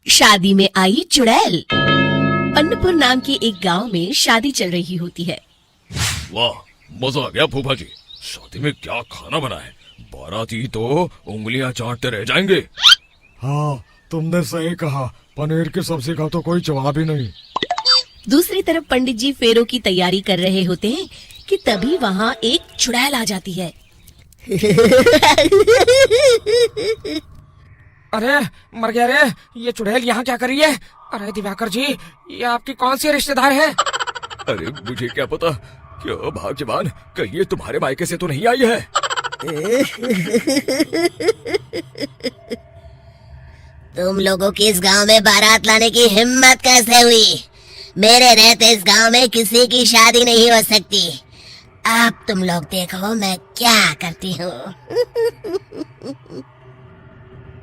शादी में आई चुड़ैल। अन्नपुर नाम के एक गांव में शादी चल रही होती है। वाह, मजा आ गया फूफा जी। शादी में क्या खाना बना है, बाराती तो उंगलियां चाटते रह जाएंगे। हाँ, तुमने सही कहा, पनीर की सब्जी का तो कोई जवाब ही नहीं। दूसरी तरफ पंडित जी फेरों की तैयारी कर रहे होते हैं कि तभी वहाँ एक चुड़ैल आ जाती है। अरे मर गया रे, ये चुड़ैल यहाँ क्या कर रही है? अरे दिवाकर जी, ये आपकी कौन सी रिश्तेदार है? अरे मुझे क्या पता, क्यों भाग्यवान, कहीं ये तुम्हारे मायके से तो नहीं आई है। तुम लोगों की इस गांव में बारात लाने की हिम्मत कैसे हुई? मेरे रहते इस गांव में किसी की शादी नहीं हो सकती। अब तुम लोग देखो मैं क्या करती हूँ।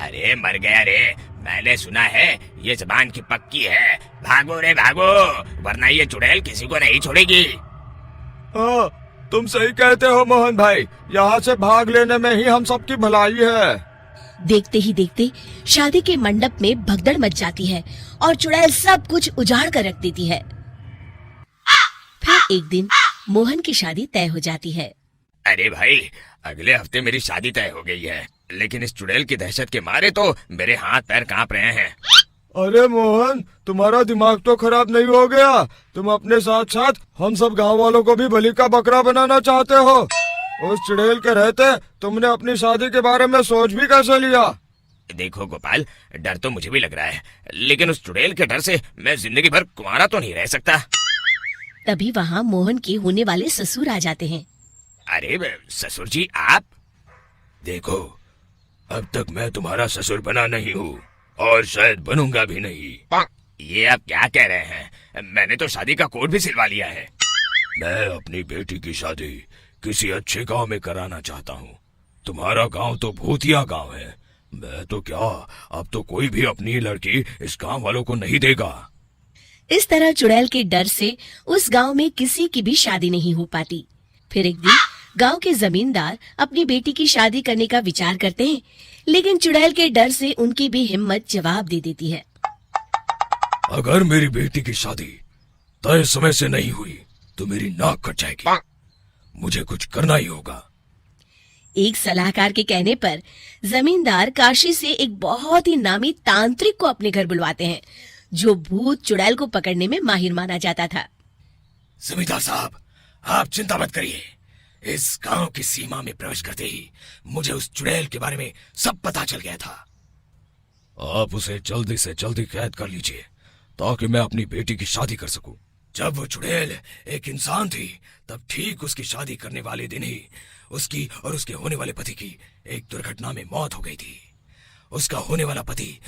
अरे मर गया रे, मैंने सुना है ये जबान की पक्की है। भागो रे भागो, वरना ये चुड़ैल किसी को नहीं छोड़ेगी। हाँ, तुम सही कहते हो मोहन भाई, यहाँ से भाग लेने में ही हम सबकी भलाई है। देखते ही देखते शादी के मंडप में भगदड़ मच जाती है और चुड़ैल सब कुछ उजाड़ कर रख देती है। फिर एक दिन मोहन की शादी तय हो जाती है। अरे भाई, अगले हफ्ते मेरी शादी तय हो गई है, लेकिन इस चुड़ैल की दहशत के मारे तो मेरे हाथ पैर कांप रहे हैं। अरे मोहन, तुम्हारा दिमाग तो खराब नहीं हो गया? तुम अपने साथ साथ हम सब गांव वालों को भी बलि का बकरा बनाना चाहते हो? उस चुड़ैल के रहते तुमने अपनी शादी के बारे में सोच भी कैसे लिया? देखो गोपाल, डर तो मुझे भी लग रहा है, लेकिन उस चुड़ैल के डर से मैं जिंदगी भर कुंवारा तो नहीं रह सकता। तभी वहाँ मोहन के होने वाले ससुर आ जाते हैं। अरे ससुर जी आप? देखो, अब तक मैं तुम्हारा ससुर बना नहीं हूँ और शायद बनूंगा भी नहीं। ये आप क्या कह रहे हैं? मैंने तो शादी का कोड भी सिलवा लिया है। मैं अपनी बेटी की शादी किसी अच्छे गांव में कराना चाहता हूँ। तुम्हारा गांव तो भूतिया गांव है। मैं तो क्या, अब तो कोई भी अपनी लड़की इस गांव वालों को नहीं देगा। इस तरह चुड़ैल के डर से उस गांव में किसी की भी शादी नहीं हो पाती। फिर एक दिन गांव के जमींदार अपनी बेटी की शादी करने का विचार करते हैं, लेकिन चुड़ैल के डर से उनकी भी हिम्मत जवाब दे देती है। अगर मेरी बेटी की शादी तय समय से नहीं हुई तो मेरी नाक कट जाएगी। मुझे कुछ करना ही होगा। एक सलाहकार के कहने पर जमींदार काशी से एक बहुत ही नामी तांत्रिक को अपने घर बुलवाते हैं, जो भूत चुड़ैल को पकड़ने में माहिर माना जाता था। जमींदार साहब, आप चिंता मत करिए। इस गांव की सीमा में प्रवेश करते ही मुझे उस चुड़ैल के बारे में सब पता चल गया था। आप उसे जल्दी से जल्दी कैद कर लीजिए ताकि मैं अपनी बेटी की शादी कर सकूं। जब वो चुड़ैल एक इंसान थी, तब ठीक उसकी शादी करने वाले दिन ही उसकी और उसके होने वाले पति की एक दुर्घटना में मौत हो गई थी। उसका होने वाला पति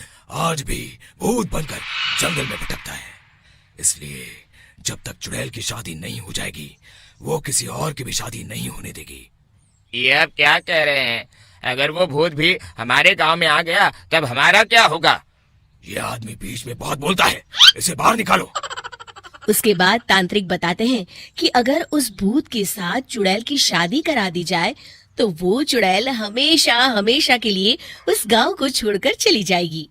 आज भी भूत बनकर जंगल में भटकता है। इसलिए जब तक चुड़ैल की शादी नहीं हो जाएगी, वो किसी और की भी शादी नहीं होने देगी। ये आप क्या कह रहे हैं? अगर वो भूत भी हमारे गांव में आ गया तब हमारा क्या होगा? ये आदमी बीच में बहुत बोलता है, इसे बाहर निकालो। उसके बाद तांत्रिक बताते हैं कि अगर उस भूत के साथ चुड़ैल की शादी करा दी जाए तो वो चुड़ैल हमेशा हमेशा के लिए उस गांव को छोड़कर चली जाएगी।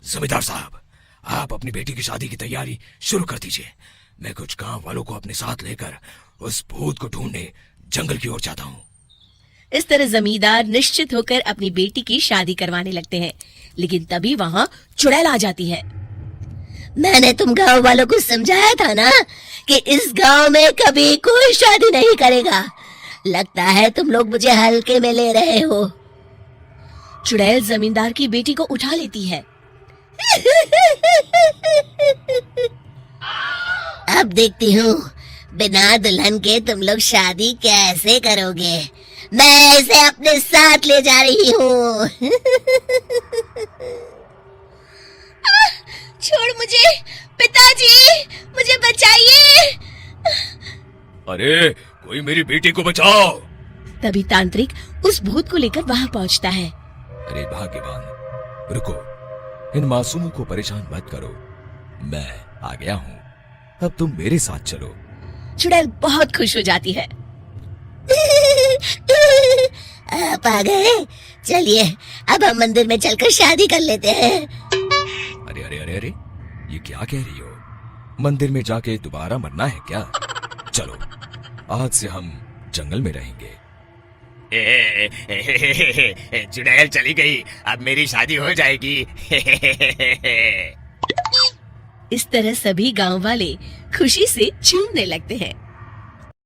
जमींदार साहब, आप अपनी बेटी की शादी की तैयारी शुरू कर दीजिए। मैं कुछ गांव वालों को अपने साथ लेकर उस भूत को ढूंढने जंगल की ओर जाता हूँ। इस तरह जमींदार निश्चित होकर अपनी बेटी की शादी करवाने लगते हैं, लेकिन तभी वहाँ चुड़ैल आ जाती है। मैंने तुम गांव वालों को समझाया था ना कि इस गांव में कभी कोई शादी नहीं करेगा। लगता है तुम लोग मुझे हल्के में ले रहे हो। चुड़ैल जमींदार की बेटी को उठा लेती है। अब देखती हूँ बिना दुल्हन के तुम लोग शादी कैसे करोगे। मैं इसे अपने साथ ले जा रही हूँ। छोड़ मुझे, पिताजी, मुझे बचाइए। अरे कोई मेरी बेटी को बचाओ। तभी तांत्रिक उस भूत को लेकर वहाँ पहुँचता है। अरे भाग्यवान, रुको, इन मासूमों को परेशान मत करो, मैं आ गया हूँ। अब तुम मेरे साथ चलो। चुड़ैल बहुत खुश हो जाती है। आप आ गए, चलिए अब हम मंदिर में चलकर शादी कर लेते हैं। अरे अरे, ये क्या कह रही हो? मंदिर में जाके दोबारा मरना है क्या? चलो, आज से हम जंगल में रहेंगे। चुड़ैल चली गई, अब मेरी शादी हो जाएगी। इस तरह सभी गांव वाले खुशी से झूमने लगते हैं।